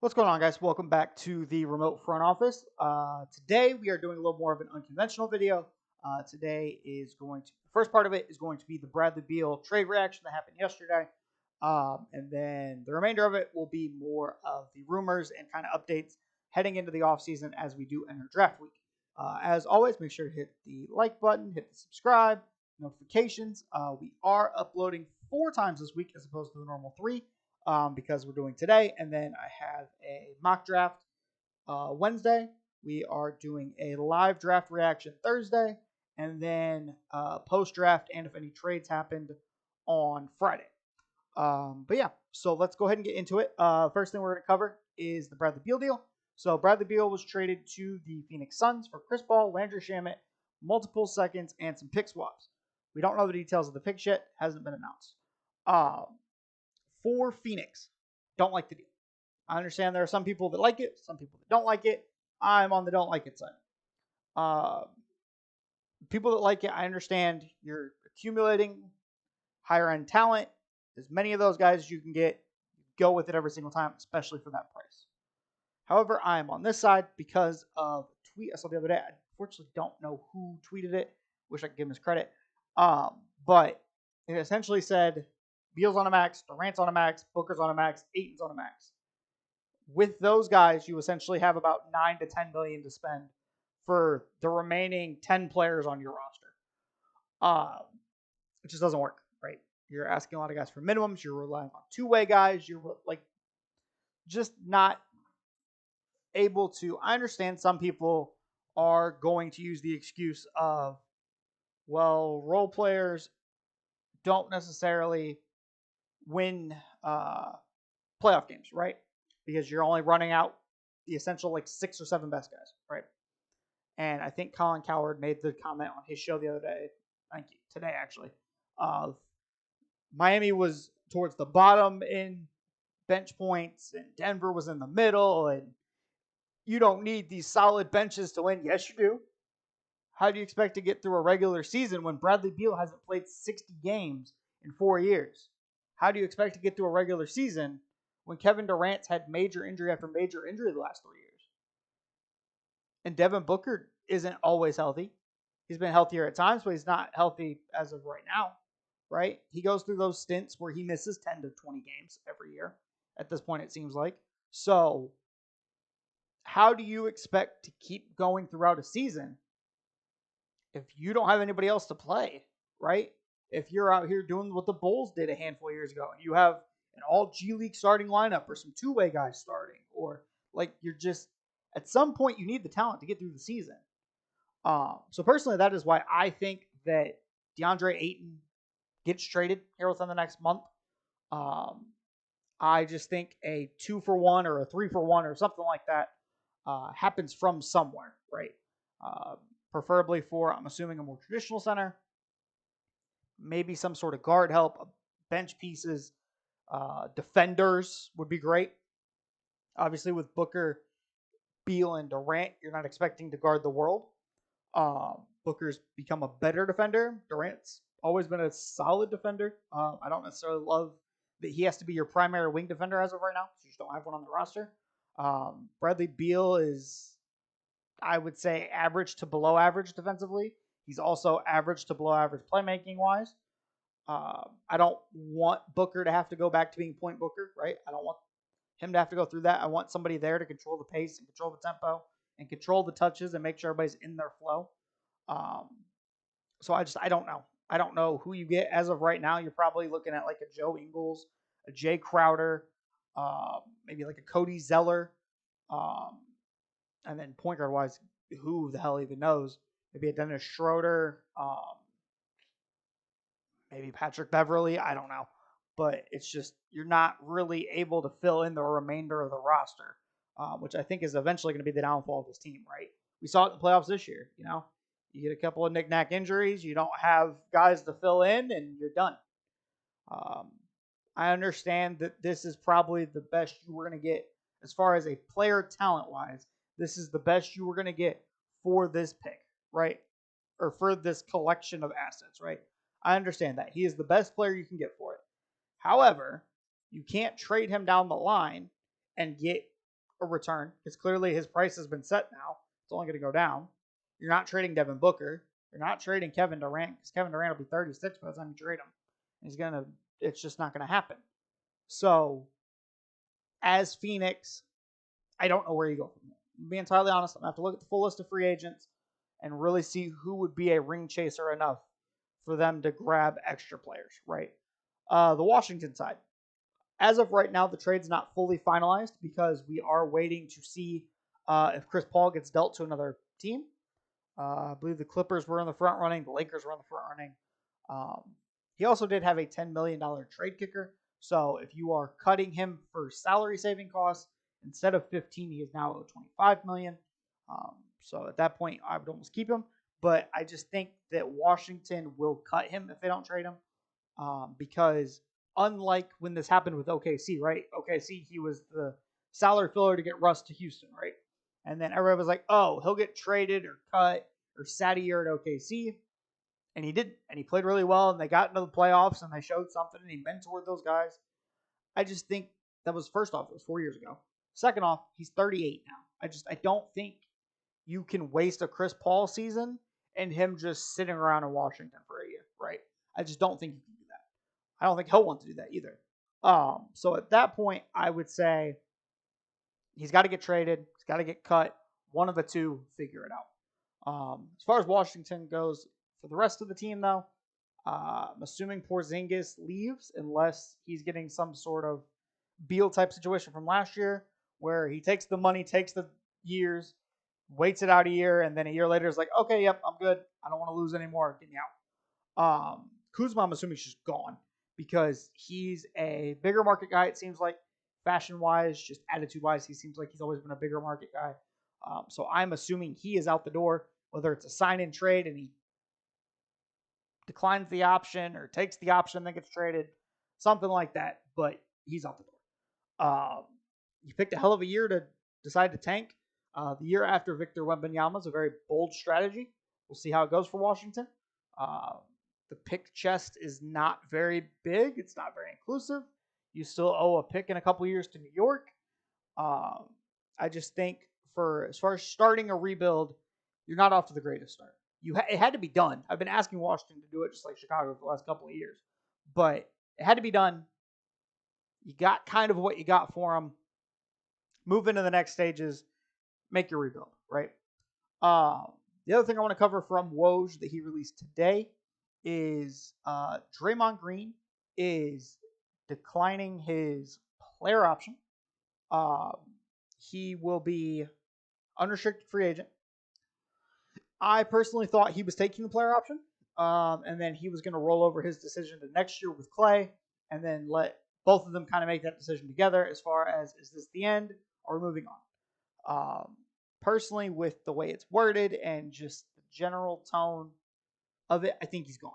What's going on, guys? Welcome back to the remote front office. Today we are doing a little more of an unconventional video. Today is the first part of it is going to be the Bradley Beal trade reaction that happened yesterday. And then the remainder of it will be more of the rumors and kind of updates heading into the offseason as we do enter draft week. As always, make sure to hit the like button, hit the subscribe, notifications. We are uploading 4 times this week as opposed to the normal 3. Because we're doing today, and then I have a mock draft Wednesday. We are doing a live draft reaction Thursday, and then post draft and if any trades happened on Friday. But yeah, so let's go ahead and get into it. First thing we're going to cover is the Bradley Beal deal. So Bradley Beal was traded to the Phoenix Suns for Chris Paul, Landry Shamet, multiple seconds, and some pick swaps. We don't know the details of the picks yet; hasn't been announced. For Phoenix, don't like the deal. I understand there are some people that like it, some people that don't like it. I'm on the don't like it side. People that like it, I understand you're accumulating higher end talent. As many of those guys as you can get, go with it every single time, especially for that price. However, I am on this side because of a tweet I saw the other day. I unfortunately don't know who tweeted it. Wish I could give him his credit. But it essentially said, Beal's on a max, Durant's on a max, Booker's on a max, Ayton's on a max. With those guys, you essentially have about $9 to $10 million to spend for the remaining 10 players on your roster. It just doesn't work, right? You're asking a lot of guys for minimums. You're relying on two-way guys. You're just not able to. I understand some people are going to use the excuse of, well, role players don't necessarily win playoff games, right? Because you're only running out the essential 6 or 7 best guys, right? And I think Colin Cowherd made the comment on his show the other day, today actually, of Miami was towards the bottom in bench points and Denver was in the middle, and you don't need these solid benches to win. Yes, you do. How do you expect to get through a regular season when Bradley Beal hasn't played 60 games in 4 years? How do you expect to get through a regular season when Kevin Durant's had major injury after major injury the last 3 years? And Devin Booker isn't always healthy. He's been healthier at times, but he's not healthy as of right now, right? He goes through those stints where he misses 10 to 20 games every year. At this point, it seems like. So how do you expect to keep going throughout a season if you don't have anybody else to play, right? If you're out here doing what the Bulls did a handful of years ago, and you have an all G League starting lineup or some two-way guys starting, or you're just at some point you need the talent to get through the season. So personally, that is why I think that DeAndre Ayton gets traded here within the next month. I just think a 2-for-1 or a 3-for-1 or something like that happens from somewhere, right? Preferably for, I'm assuming, a more traditional center. Maybe some sort of guard help, bench pieces, defenders would be great. Obviously, with Booker, Beal, and Durant, you're not expecting to guard the world. Booker's become a better defender. Durant's always been a solid defender. I don't necessarily love that he has to be your primary wing defender as of right now, so you just don't have one on the roster. Bradley Beal is, I would say, average to below average defensively. He's also average to below average playmaking wise. I don't want Booker to have to go back to being point Booker, right? I don't want him to have to go through that. I want somebody there to control the pace and control the tempo and control the touches and make sure everybody's in their flow. So I don't know. I don't know who you get as of right now. You're probably looking at a Joe Ingles, a Jay Crowder, maybe a Cody Zeller. And then point guard wise, who the hell even knows? Maybe a Dennis Schroeder, maybe Patrick Beverly. I don't know. But it's just you're not really able to fill in the remainder of the roster, which I think is eventually going to be the downfall of this team, right? We saw it in the playoffs this year. You get a couple of knick-knack injuries, you don't have guys to fill in, and you're done. I understand that this is probably the best you were going to get as far as a player talent-wise. This is the best you were going to get for this pick, right? Or for this collection of assets, right? I understand that. He is the best player you can get for it. However, you can't trade him down the line and get a return because clearly his price has been set now. It's only going to go down. You're not trading Devin Booker. You're not trading Kevin Durant because Kevin Durant will be 36 by the time you trade him. It's just not going to happen. So, as Phoenix, I don't know where you go from there. To be entirely honest, I'm going to have to look at the full list of free agents and really see who would be a ring chaser enough for them to grab extra players, right? The Washington side. As of right now, the trade's not fully finalized because we are waiting to see if Chris Paul gets dealt to another team. I believe the Clippers were in the front running. The Lakers were in the front running. He also did have a $10 million trade kicker. So if you are cutting him for salary saving costs, instead of 15, he is now owed 25 million. So at that point, I would almost keep him. But I just think that Washington will cut him if they don't trade him. Because unlike when this happened with OKC, right? OKC, he was the salary filler to get Russ to Houston, right? And then everybody was like, oh, he'll get traded or cut or sat a year at OKC. And he did. And he played really well. And they got into the playoffs and they showed something. And he mentored those guys. I just think that was, first off, it was 4 years ago. Second off, he's 38 now. I don't think you can waste a Chris Paul season and him just sitting around in Washington for a year, right? I just don't think you can do that. I don't think he'll want to do that either. So at that point, I would say he's got to get traded. He's got to get cut. One of the two, figure it out. As far as Washington goes, for the rest of the team, though, I'm assuming Porzingis leaves unless he's getting some sort of Beal type situation from last year where he takes the money, takes the years, waits it out a year, and then a year later is like, okay, yep, I'm good. I don't want to lose anymore. Get me out. Kuzma, I'm assuming, is just gone because he's a bigger market guy, it seems like, fashion-wise, just attitude-wise. He seems like he's always been a bigger market guy. So I'm assuming he is out the door, whether it's a sign-in trade and he declines the option or takes the option that gets traded, something like that, but he's out the door. You picked a hell of a year to decide to tank. The year after Victor Wembanyama is a very bold strategy. We'll see how it goes for Washington. The pick chest is not very big. It's not very inclusive. You still owe a pick in a couple years to New York. I just think as far as starting a rebuild, you're not off to the greatest start. It had to be done. I've been asking Washington to do it just like Chicago for the last couple of years. But it had to be done. You got kind of what you got for them. Move into the next stages. Make your rebuild, right? The other thing I want to cover from Woj that he released today is Draymond Green is declining his player option. He will be unrestricted free agent. I personally thought he was taking the player option, and then he was going to roll over his decision to next year with Clay, and then let both of them kind of make that decision together as far as, is this the end or moving on? Personally, with the way it's worded and just the general tone of it, I think he's gone.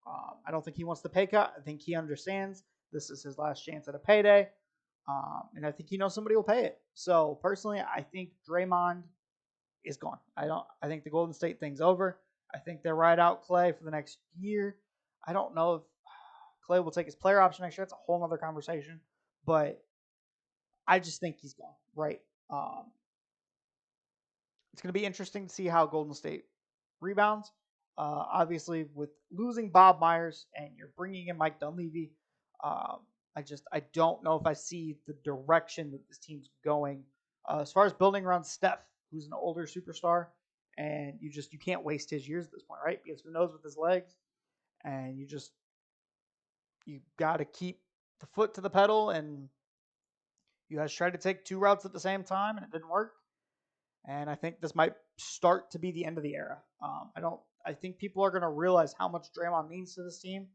I don't think he wants the pay cut. I think he understands this is his last chance at a payday, and I think he knows somebody will pay it. So personally, I think Draymond is gone. I think the Golden State thing's over. I think they ride out Clay for the next year. I don't know if Clay will take his player option next year. That's a whole other conversation. But I just think he's gone, right? It's going to be interesting to see how Golden State rebounds. Obviously, with losing Bob Myers and you're bringing in Mike Dunleavy, I don't know if I see the direction that this team's going. As far as building around Steph, who's an older superstar, and you can't waste his years at this point, right? Because who knows with his legs, and you got to keep the foot to the pedal, and you guys tried to take two routes at the same time, and it didn't work. And I think this might start to be the end of the era. I think people are going to realize how much Draymond means to this team,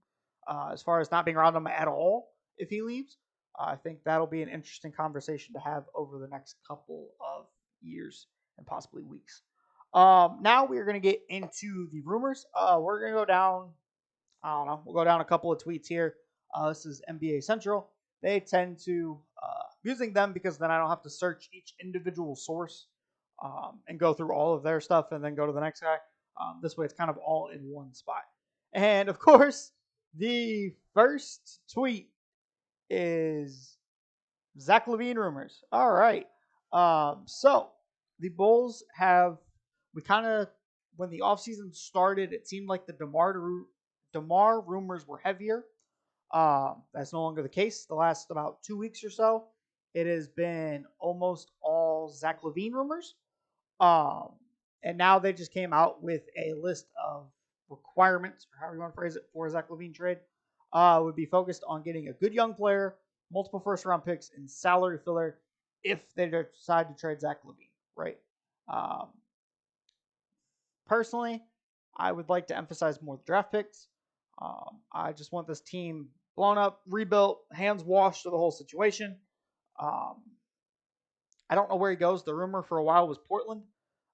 as far as not being around him at all if he leaves. I think that'll be an interesting conversation to have over the next couple of years and possibly weeks. Now we are going to get into the rumors. We're going to go down, I don't know, we'll go down a couple of tweets here. This is NBA Central. They tend to, using them because then I don't have to search each individual source and go through all of their stuff and then go to the next guy. This way it's kind of all in one spot. And of course, the first tweet is Zach LaVine rumors. All right. So the Bulls have we kind of when the offseason started, it seemed like the Demar rumors were heavier. That's no longer the case. The last about 2 weeks or so, it has been almost all Zach LaVine rumors. Um, and now they just came out with a list of requirements, or however you want to phrase it, for a Zach LaVine trade. Would be focused on getting a good young player, multiple first round picks, and salary filler if they decide to trade Zach LaVine, right? Um, Personally, I would like to emphasize more the draft picks. I just want this team blown up, rebuilt, hands washed of the whole situation. Um, I don't know where he goes. The rumor for a while was Portland.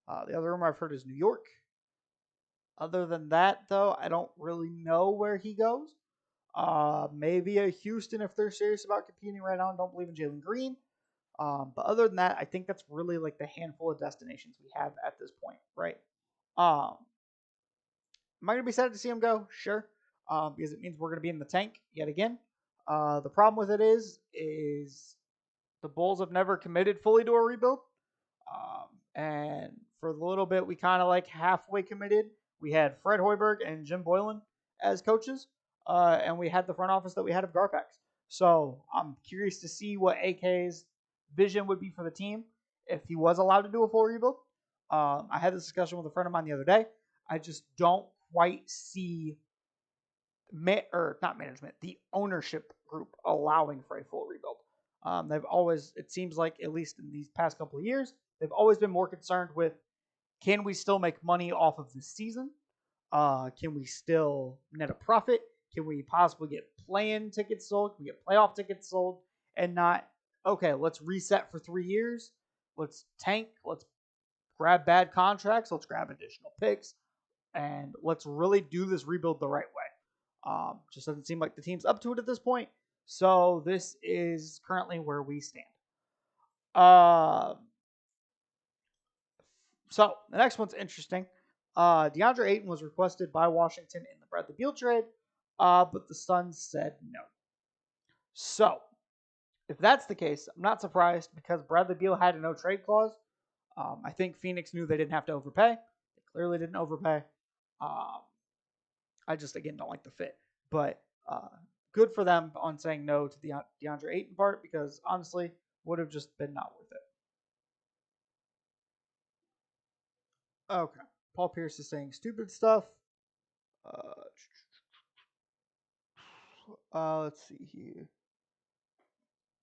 The other rumor I've heard is New York. Other than that, though, I don't really know where he goes. Maybe a Houston if they're serious about competing right now and don't believe in Jalen Green. But other than that, I think that's really like the handful of destinations we have at this point, right? Um, am I going to be sad to see him go? Sure. Because it means we're going to be in the tank yet again. The problem with it is the Bulls have never committed fully to a rebuild. And for the little bit we kind of like halfway committed, we had Fred Hoiberg and Jim Boylan as coaches, and we had the front office that we had of Garpax. So I'm curious to see what AK's vision would be for the team if he was allowed to do a full rebuild. I had this discussion with a friend of mine the other day. I just don't quite see or not management, the ownership group allowing for a full rebuild. They've always, it seems like, at least in these past couple of years, they've always been more concerned with can we still make money off of this season? Can we still net a profit? Can we possibly get play-in tickets sold? Can we get playoff tickets sold? And not, okay, let's reset for 3 years. Let's tank. Let's grab bad contracts. Let's grab additional picks. And let's really do this rebuild the right way. Just doesn't seem like the team's up to it at this point. So this is currently where we stand. So the next one's interesting. DeAndre Ayton was requested by Washington in the Bradley Beal trade, but the Suns said no. So if that's the case, I'm not surprised because Bradley Beal had a no trade clause. I think Phoenix knew they didn't have to overpay. They clearly didn't overpay. I just, again, don't like the fit. But good for them on saying no to the DeAndre Ayton part because, honestly, would have just been not worth it. Okay. Paul Pierce is saying stupid stuff. Let's see here.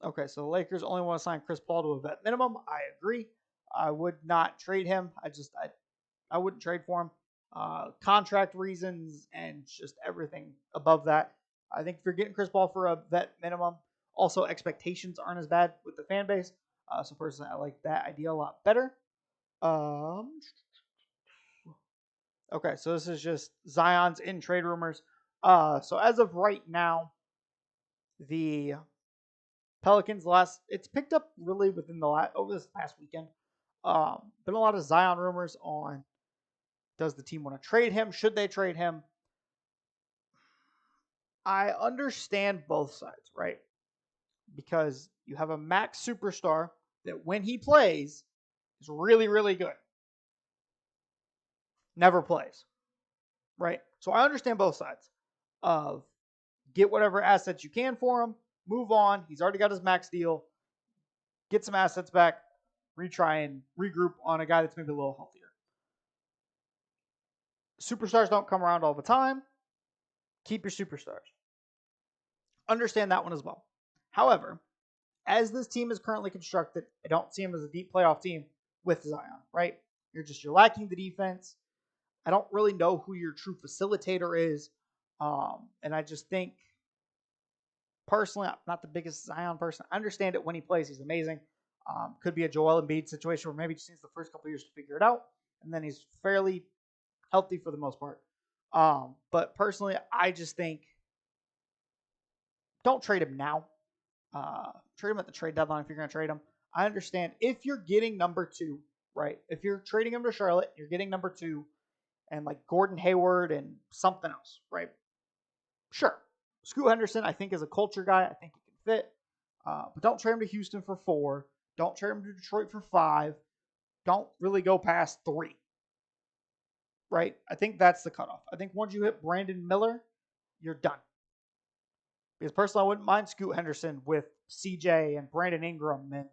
Okay, so the Lakers only want to sign Chris Paul to a vet minimum. I agree. I would not trade him. I wouldn't trade for him. Contract reasons and just everything above that. I think if you're getting Chris Paul for a vet minimum, also expectations aren't as bad with the fan base. So personally, I like that idea a lot better. Okay, so this is just Zion's in trade rumors. So as of right now, the Pelicans it's picked up really within over this past weekend. Been a lot of Zion rumors on does the team want to trade him? Should they trade him? I understand both sides, right? Because you have a max superstar that when he plays is really, really good. Never plays, right? So I understand both sides of get whatever assets you can for him, move on. He's already got his max deal. Get some assets back, retry and regroup on a guy that's maybe a little healthier. Superstars don't come around all the time. Keep your superstars. Understand that one as well. However, as this team is currently constructed, I don't see him as a deep playoff team with Zion, right? You're lacking the defense. I don't really know who your true facilitator is. And I just think, personally, I'm not the biggest Zion person. I understand it when he plays. He's amazing. Could be a Joel Embiid situation where maybe he just needs the first couple years to figure it out. And then he's fairly healthy for the most part. But personally, I just think don't trade him now. Trade him at the trade deadline if you're going to trade him. I understand if you're getting number 2, right? If you're trading him to Charlotte, you're getting number 2 and like Gordon Hayward and something else, right? Sure. Scoot Henderson, I think, is a culture guy. I think he can fit. But don't trade him to Houston for 4. Don't trade him to Detroit for 5. Don't really go past 3. Right? I think that's the cutoff. I think once you hit Brandon Miller, you're done. Because personally, I wouldn't mind Scoot Henderson with CJ and Brandon Ingram, and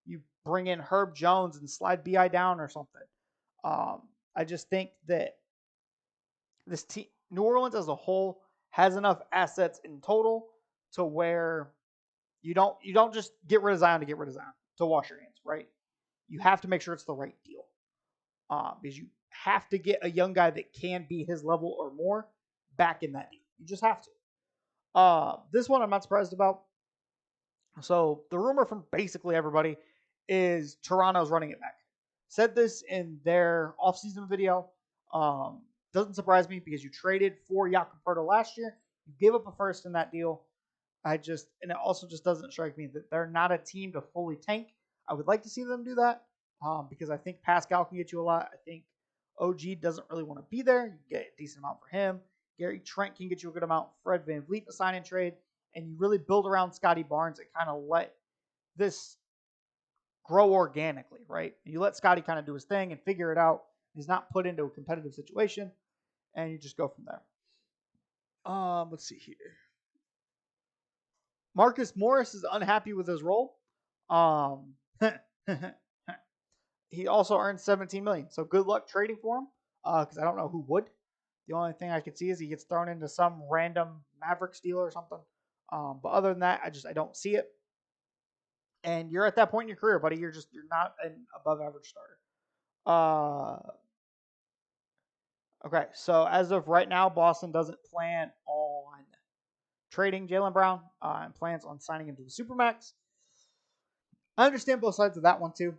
you bring in Herb Jones and slide BI down or something. I just think that this team, New Orleans as a whole, has enough assets in total to where you don't just get rid of Zion to get rid of Zion to wash your hands, right? You have to make sure it's the right deal, because you have to get a young guy that can be his level or more back in that deal. You just have to. This one I'm not surprised about. So the rumor from basically everybody is Toronto's running it back. Said this in their offseason video. Doesn't surprise me because you traded for Jakob Poeltl last year. You gave up a first in that deal. And it also just doesn't strike me that they're not a team to fully tank. I would like to see them do that because I think Pascal can get you a lot. I think OG doesn't really want to be there. You get a decent amount for him. Gary Trent can get you a good amount. Fred VanVleet a sign and trade. And you really build around Scotty Barnes and kind of let this grow organically, right? You let Scotty kind of do his thing and figure it out. He's not put into a competitive situation, and you just go from there. Let's see here. Marcus Morris is unhappy with his role. He also earned $17 million, so good luck trading for him. Because I don't know who would. The only thing I could see is he gets thrown into some random Mavericks deal or something. But other than that, I don't see it. And you're at that point in your career, buddy. You're not an above average starter. Okay, so as of right now, Boston doesn't plan on trading Jaylen Brown and plans on signing him to the Supermax. I understand both sides of that one too.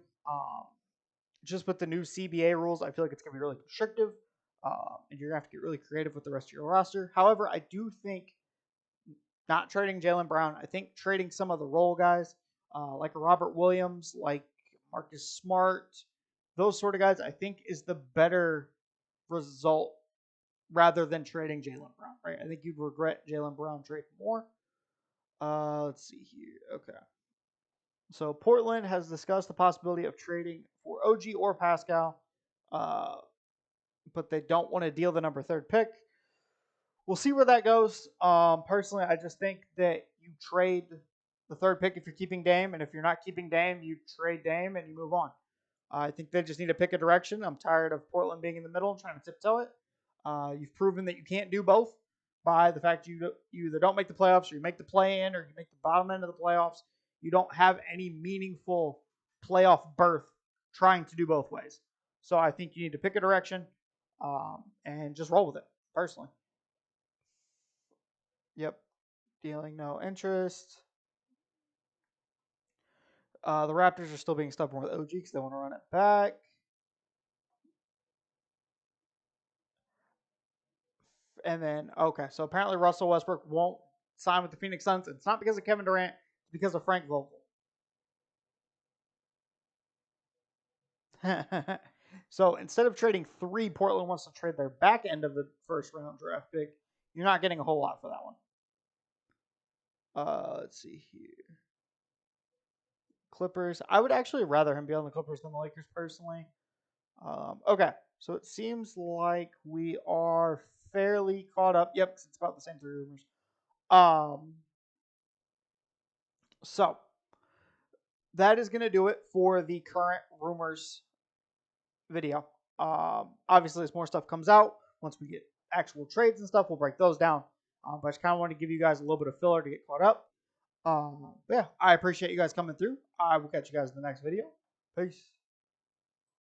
Just with the new CBA rules, I feel like it's going to be really constrictive, and you're going to have to get really creative with the rest of your roster. However, I do think not trading Jaylen Brown, I think trading some of the role guys, like a Robert Williams, like Marcus Smart, those sort of guys, I think is the better result rather than trading Jaylen Brown, right? I think you'd regret Jaylen Brown trade more. Let's see here. Okay. So Portland has discussed the possibility of trading for OG or Pascal, but they don't want to deal the number 3 pick. We'll see where that goes. Personally, I just think that you trade the 3rd pick if you're keeping Dame, and if you're not keeping Dame, you trade Dame and you move on. I think they just need to pick a direction. I'm tired of Portland being in the middle and trying to tiptoe it. You've proven that you can't do both by the fact you either don't make the playoffs or you make the play-in or you make the bottom end of the playoffs. You don't have any meaningful playoff berth trying to do both ways. So I think you need to pick a direction and just roll with it, personally. Yep. Dealing no interest. The Raptors are still being stubborn with OG because they want to run it back. And then, okay, so apparently Russell Westbrook won't sign with the Phoenix Suns. It's not because of Kevin Durant, it's because of Frank Vogel. So instead of trading 3, Portland wants to trade their back end of the first round draft pick. You're not getting a whole lot for that one. Let's see here. Clippers. I would actually rather him be on the Clippers than the Lakers personally. Okay, so it seems like we are fairly caught up. Yep, it's about the same 3 rumors. So that is going to do it for the current rumors video. Obviously, as more stuff comes out, once we get actual trades and stuff, we'll break those down. But I just kind of want to give you guys a little bit of filler to get caught up. Yeah, I appreciate you guys coming through. I will catch you guys in the next video. Peace.